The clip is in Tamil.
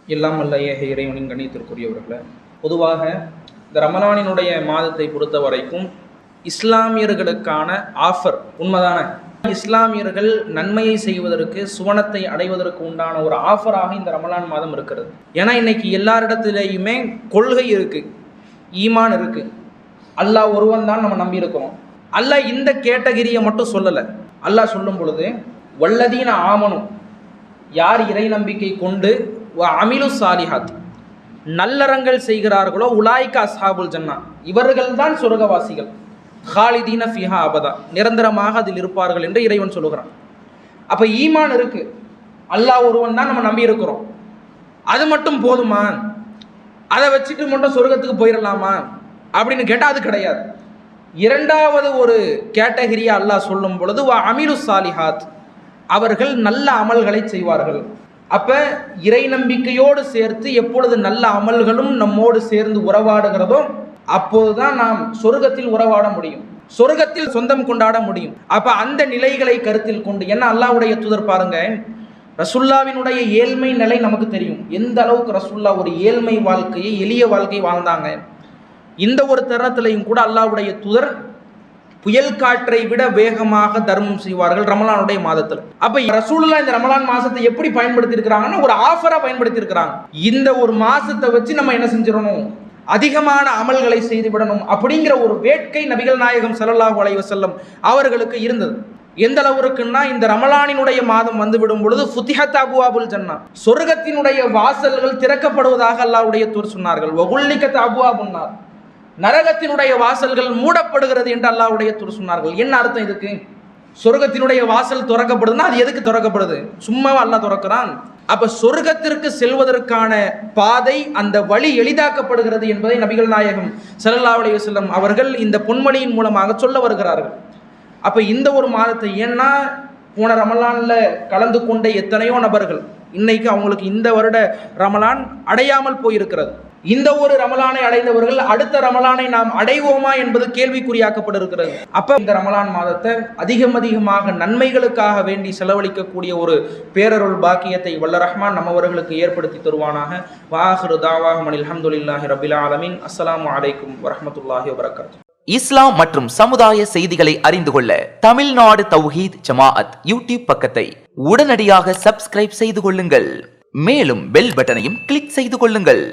எல்லாம் வல்ல ஏக இறைவனின் கண்ணியத்திற்குரியவர்களே, பொதுவாக இந்த ரமலானினுடைய மாதத்தை பொறுத்த வரைக்கும் இஸ்லாமியர்களுக்கான ஆஃபர் உண்மைதானே. இஸ்லாமியர்கள் நன்மையை செய்வதற்கு, சுவனத்தை அடைவதற்கு உண்டான ஒரு ஆஃபராக இந்த ரமலான் மாதம் இருக்கிறது. ஏன்னா இன்னைக்கு எல்லாரிடத்திலேயுமே கொள்கை இருக்கு, ஈமான் இருக்கு, அல்லாஹ் ஒருவன் தான் நம்ம நம்பி இருக்கிறோம். அல்லாஹ் இந்த கேட்டகிரியை மட்டும் சொல்லலை. அல்லாஹ் சொல்லும் பொழுது வல்லதீன ஆமனும், யார் இறை நம்பிக்கை கொண்டு அமிலு சாலிஹாத் நல்லறங்கள் செய்கிறார்களோ உலாய்க அஸ்ஹாபுல் ஜன்னா, இவர்கள் தான் சொர்க்கவாசிகள், ஹாலிதீன ஃபிஹா அபதா, நிரந்தரமாக அதில் இருப்பார்கள் என்று இறைவன் சொல்லுகிறான். அப்போ ஈமான் இருக்கு, அல்லாஹ் ஒருவன் தான் நம்ம நம்பி இருக்கிறோம். அது மட்டும் போதுமா? அதை வச்சுட்டு மட்டும் சொர்க்கத்துக்கு போயிடலாமா அப்படின்னு கேட்டால் அது கிடையாது. இரண்டாவது ஒரு கேட்டகரியா அல்லாஹ் சொல்லும் பொழுது அமிலு சாலிஹாத், அவர்கள் நல்ல அமல்களை செய்வார்கள். அப்போ இறை நம்பிக்கையோடு சேர்த்து எப்பொழுது நல்ல அமல்களும் நம்மோடு சேர்ந்து உறவாடுகிறதோ அப்போதுதான் நாம் சொர்க்கத்தில் உறவாட முடியும், சொர்க்கத்தில் சொந்தம் கொண்டாட முடியும். அப்போ அந்த நிலைகளை கருத்தில் கொண்டு, என்ன அல்லாஹ்வுடைய தூதர் பாருங்க, ரசுல்லாவினுடைய ஏழ்மை நிலை நமக்கு தெரியும். எந்த அளவுக்கு ரசுல்லா ஒரு ஏழ்மை வாழ்க்கையை, எளிய வாழ்க்கை வாழ்ந்தாங்க. இந்த ஒரு தருணத்திலையும் கூட அல்லாஹ்வுடைய தூதர் புயல் காற்றை விட வேகமாக தர்மம் செய்வார்கள் ரமலானுடைய மாதத்தில். அப்ப ரசூலுல்லாஹ் இந்த ரமலான் மாசத்தை எப்படி பயன்படுத்தி இருக்கிறாங்கன்னா ஒரு ஆஃபரா பயன்படுத்தி இருக்கிறாங்க. இந்த ஒரு மாசத்தை வச்சு நம்ம என்ன செஞ்சிடணும், அதிகமான அமல்களை செய்து விடணும் அப்படிங்கிற ஒரு வேட்கை நபிகள் நாயகம் ஸல்லல்லாஹு அலைஹி வஸல்லம் அவர்களுக்கு இருந்தது. எந்த அளவுக்குன்னா, இந்த ரமலானினுடைய மாதம் வந்து விடும் பொழுது ஃபுத்திஹத் அபுவாபுல் ஜன்னா, சொர்க்கத்தினுடைய வாசல்கள் திறக்கப்படுவதாக அல்லாஹ்வுடைய தூதர் சொன்னார்கள். வகுல்லிகத் அபுவாபுன் நார், நரகத்தினுடைய வாசல்கள் மூடப்படுகிறது என்று அல்லாஹ்வுடைய தூதர் சொன்னார்கள். என்ன அர்த்தம் இதுக்கு? சொர்க்கத்தினுடைய வாசல் திறக்கப்படுதுன்னா அது எதுக்கு திறக்கப்படுது? சும்மாவா அல்லாஹ் திறக்கிறான்? அப்ப சொர்க்கத்திற்கு செல்வதற்கான பாதை, அந்த வழி எளிதாக்கப்படுகிறது என்பதை நபிகள் நாயகம் ஸல்லல்லாஹு அலைஹி வஸல்லம் அவர்கள் இந்த பொன்மொழியின் மூலமாக சொல்ல வருகிறார்கள். அப்ப இந்த ஒரு மாதத்தை, ஏன்னா போன ரமலான்ல கலந்து கொண்ட எத்தனையோ நபர்கள் இன்னைக்கு அவங்களுக்கு இந்த வருட ரமலான் அடையாமல் போயிருக்கிறது. இந்த ஒரு ரமலானை அடைந்தவர்கள் அடுத்த ரமலானை நாம் அடைவோமா என்பது கேள்விக்குறியாக்கப்பட்டிருக்கிறது. அப்ப இந்த ரமலான் மாதத்தை அதிகமாக நன்மைகளுக்காக வேண்டி செலவழிக்கக்கூடிய ஒரு பேரருள் பாக்கியத்தை வல்ல ரஹ்மான் நம்மவர்களுக்கு ஏற்படுத்தி தருவானாக. வாஹிரு தாவாஹும் அல்ஹம்துலில்லாஹி ரப்பில் ஆலமீன். அஸ்ஸலாமு அலைக்கும் வரஹ்மத்துல்லாஹி வபரகாத்துஹு. இஸ்லாம் மற்றும் சமுதாய செய்திகளை அறிந்து கொள்ள தமிழ்நாடு தௌஹீத் ஜமாஅத் யூடியூப் பக்கத்தை உடனடியாக சப்ஸ்கிரைப் செய்து கொள்ளுங்கள். மேலும் பெல் பட்டனையும் கிளிக் செய்து கொள்ளுங்கள்.